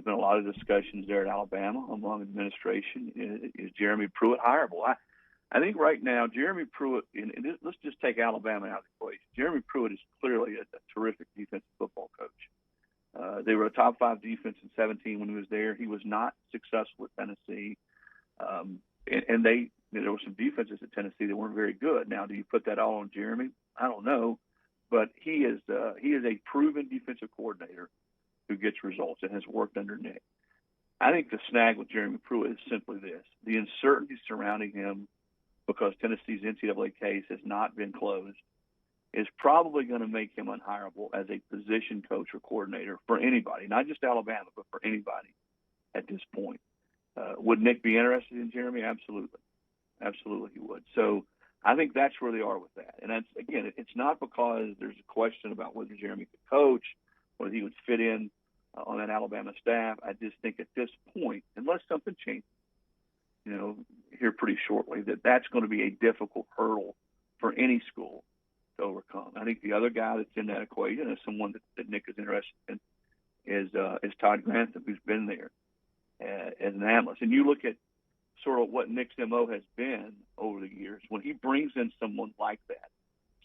been a lot of discussions there at Alabama among administration. Is Jeremy Pruitt hireable? I think right now Jeremy Pruitt, and let's just take Alabama out of the equation. Jeremy Pruitt is clearly a terrific defensive football coach. They were a top 5 defense in 17 when he was there. He was not successful at Tennessee, and there were some defenses at Tennessee that weren't very good. Now, do you put that all on Jeremy? I don't know, but he is a proven defensive coordinator who gets results and has worked under Nick. I think the snag with Jeremy Pruitt is simply this: the uncertainty surrounding him, because Tennessee's NCAA case has not been closed, is probably going to make him unhireable as a position coach or coordinator for anybody, not just Alabama, but for anybody at this point. Would Nick be interested in Jeremy? Absolutely. Absolutely he would. So I think that's where they are with that. And that's, again, it's not because there's a question about whether Jeremy could coach, whether he would fit in on that Alabama staff. I just think at this point, unless something changes, here pretty shortly, that's going to be a difficult hurdle for any school to overcome. I think the other guy that's in that equation is someone that Nick is interested in is Todd Grantham, who's been there as an analyst. And you look at sort of what Nick's MO has been over the years. When he brings in someone like that,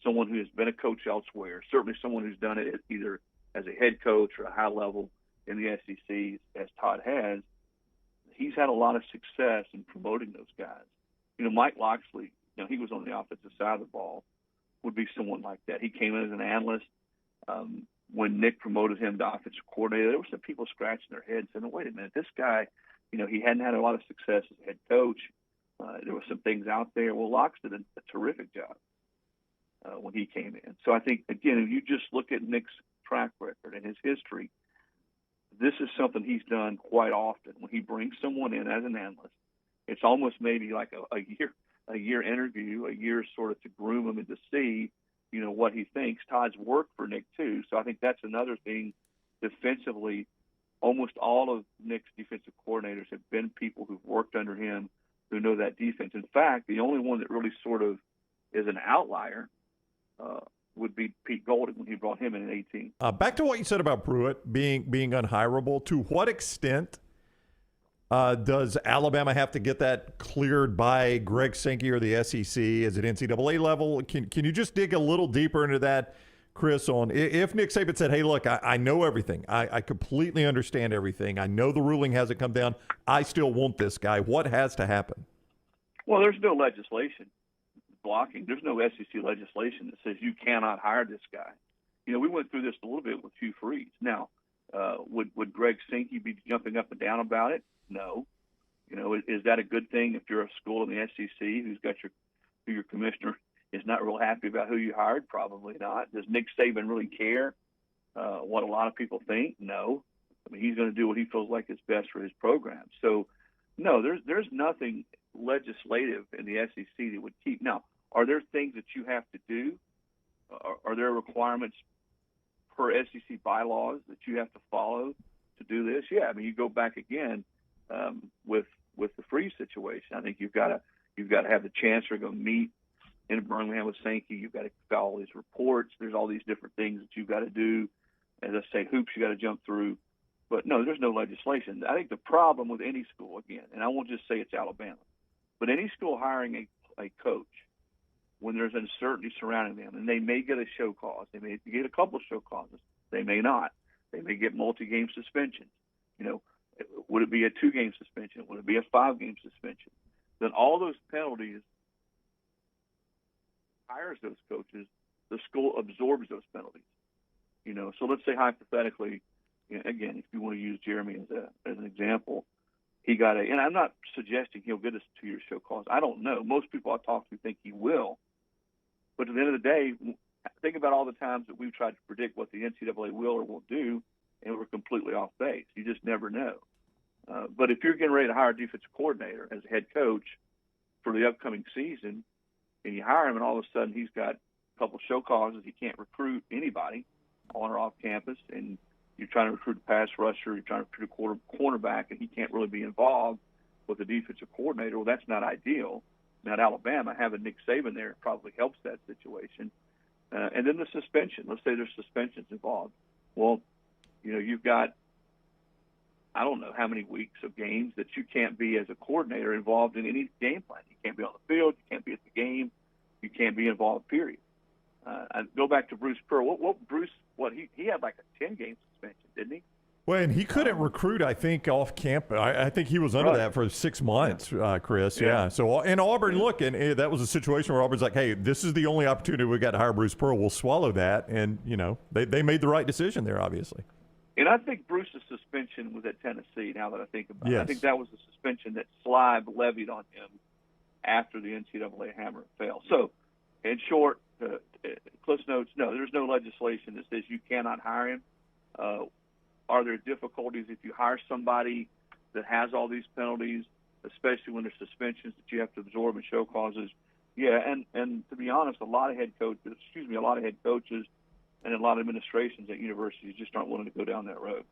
someone who has been a coach elsewhere, certainly someone who's done it either as a head coach or a high level in the SEC, as Todd has, he's had a lot of success in promoting those guys. Mike Loxley, he was on the offensive side of the ball, would be someone like that. He came in as an analyst. When Nick promoted him to offensive coordinator, there were some people scratching their heads saying, wait a minute, this guy, he hadn't had a lot of success as a head coach. There were some things out there. Well, Lox did a terrific job when he came in. So I think, again, if you just look at Nick's track record and his history, this is something he's done quite often. When he brings someone in as an analyst, it's almost maybe like a year interview, a year sort of to groom him and to see, what he thinks. Todd's worked for Nick too, so I think that's another thing. Defensively, almost all of Nick's defensive coordinators have been people who've worked under him, who know that defense. In fact, the only one that really sort of is an outlier would be Pete Golding when he brought him in 18. Back to what you said about Pruitt being unhireable. To what extent does Alabama have to get that cleared by Greg Sankey or the SEC? Is it NCAA level? Can you just dig a little deeper into that, Chris, on if Nick Saban said, hey, look, I know everything. I completely understand everything. I know the ruling hasn't come down. I still want this guy. What has to happen? Well, there's no legislation blocking. There's no SEC legislation that says you cannot hire this guy. We went through this a little bit with Hugh Freeze. Now, would Greg Sankey be jumping up and down about it? No. Is that a good thing if you're a school in the SEC who your commissioner is not real happy about who you hired? Probably not. Does Nick Saban really care what a lot of people think? No. I mean, he's going to do what he feels like is best for his program. So, no, there's nothing legislative in the SEC that would keep. Now, are there things that you have to do? Are there requirements per SEC bylaws that you have to follow to do this? Yeah, I mean, you go back again with the Freeze situation. I think you've got to have the chancellor go meet in Birmingham with Sankey. You've got to file all these reports. There's all these different things that you've got to do. As I say, hoops you got to jump through. But no, there's no legislation. I think the problem with any school, again, and I won't just say it's Alabama, but any school hiring a coach when there's uncertainty surrounding them, and they may get a show cause, they may get a couple of show causes, they may not. They may get multi-game suspensions. Would it be a 2-game suspension? Would it be a 5-game suspension? Then all those penalties hires those coaches. The school absorbs those penalties. So let's say hypothetically, again, if you want to use Jeremy as an example, he got and I'm not suggesting he'll get a 2-year show cause. I don't know. Most people I talk to think he will. But at the end of the day, think about all the times that we've tried to predict what the NCAA will or won't do, and we're completely off base. You just never know. But if you're getting ready to hire a defensive coordinator as a head coach for the upcoming season, and you hire him, and all of a sudden he's got a couple show causes, he can't recruit anybody on or off campus, and you're trying to recruit a pass rusher, you're trying to recruit a cornerback, and he can't really be involved with the defensive coordinator, well, that's not ideal. Now, at Alabama, having Nick Saban there probably helps that situation. And then the suspension. Let's say there's suspensions involved. Well, you've got I don't know how many weeks of games that you can't be, as a coordinator, involved in any game plan. You can't be on the field. You can't be at the game. You can't be involved, period. I go back to Bruce Pearl. He had like a 10-game suspension, didn't he? Well, and he couldn't recruit, I think, off campus. I think he was under that for 6 months, Chris. Yeah. So, and Auburn, look, and that was a situation where Auburn's like, hey, this is the only opportunity we got to hire Bruce Pearl. We'll swallow that. And, they made the right decision there, obviously. And I think Bruce's suspension was at Tennessee, now that I think about it. Yes. I think that was the suspension that Slive levied on him after the NCAA hammer fell. So, in short, Cliff's notes, no, there's no legislation that says you cannot hire him. Are there difficulties if you hire somebody that has all these penalties, especially when there's suspensions that you have to absorb and show causes? Yeah, and to be honest, a lot of head coaches and a lot of administrations at universities just aren't willing to go down that road.